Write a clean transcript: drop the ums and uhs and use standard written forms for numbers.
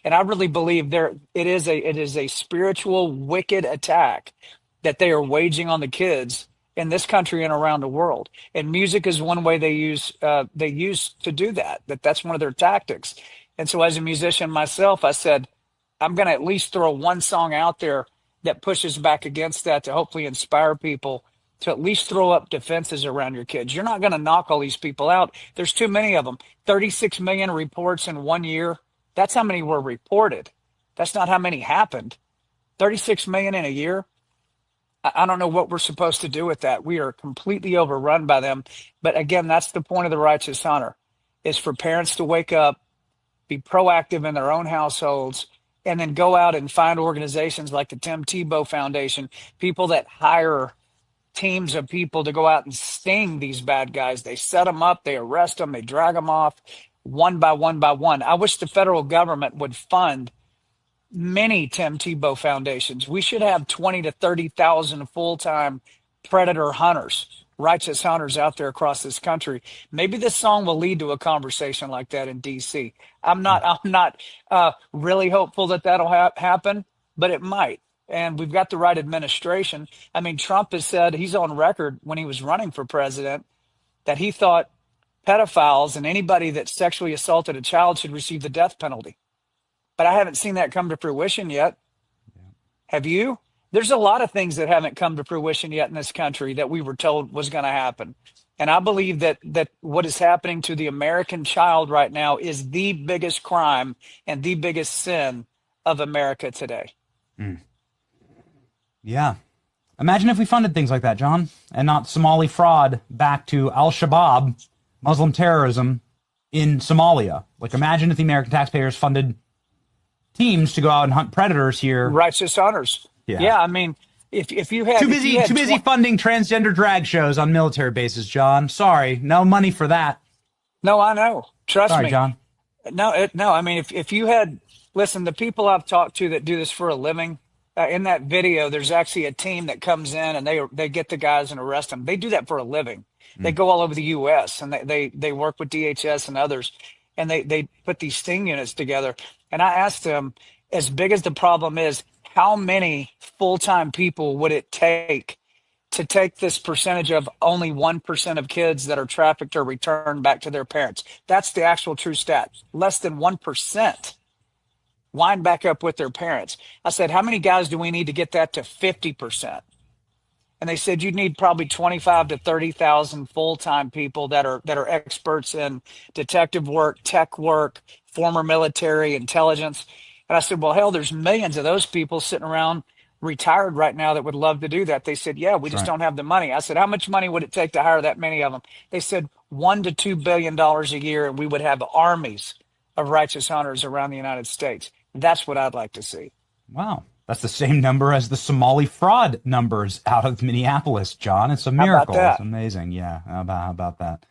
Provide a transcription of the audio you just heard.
And I really believe it is a spiritual wicked attack that they are waging on the kids in this country and around the world. And music is one way they use to do that. That's one of their tactics. And so as a musician myself, I said, I'm going to at least throw one song out there that pushes back against that to hopefully inspire people to at least throw up defenses around your kids. You're not going to knock all these people out. There's too many of them. 36 million reports in 1 year. That's how many were reported. That's not how many happened. 36 million in a year. I don't know what we're supposed to do with that. We are completely overrun by them. But again, that's the point of the righteous hunter, is for parents to wake up, be proactive in their own households, and then go out and find organizations like the Tim Tebow Foundation, people that hire teams of people to go out and sting these bad guys. They set them up, they arrest them, they drag them off one by one by one. I wish the federal government would fund many Tim Tebow foundations. We should have 20 to 30,000 full-time predator hunters, righteous hunters out there across this country. Maybe this song will lead to a conversation like that in DC. I'm not really hopeful that that'll happen, but it might. And we've got the right administration. I mean, Trump has said, he's on record when he was running for president, that he thought pedophiles and anybody that sexually assaulted a child should receive the death penalty. But I haven't seen that come to fruition yet. Have you? There's a lot of things that haven't come to fruition yet in this country that we were told was going to happen. And I believe that what is happening to the American child right now is the biggest crime and the biggest sin of America today. Mm. Yeah. Imagine if we funded things like that, John, and not Somali fraud back to al-Shabaab, Muslim terrorism in Somalia. Like, imagine if the American taxpayers funded teams to go out and hunt predators here. Righteous hunters. Yeah, I mean, if you had too busy funding transgender drag shows on military bases, John. Sorry, no money for that. No, I know. Trust Sorry, me, John. No. I mean, if you had, listen, the people I've talked to that do this for a living, in that video, there's actually a team that comes in and they get the guys and arrest them. They do that for a living. They go all over the U.S. and they work with DHS and others, and they put these sting units together. And I asked them, as big as the problem is, how many full-time people would it take to take this percentage of only 1% of kids that are trafficked or returned back to their parents? That's the actual true stat. Less than 1% wind back up with their parents. I said, how many guys do we need to get that to 50%? And they said you'd need probably 25 to 30,000 full-time people that are experts in detective work, tech work, former military intelligence. And I said, well, hell, there's millions of those people sitting around retired right now that would love to do that. They said, yeah, we just don't have the money. I said, how much money would it take to hire that many of them? They said $1 to $2 billion a year, and we would have armies of righteous hunters around the United States. That's what I'd like to see. Wow. That's the same number as the Somali fraud numbers out of Minneapolis, John. It's a miracle. It's amazing. Yeah. How about that?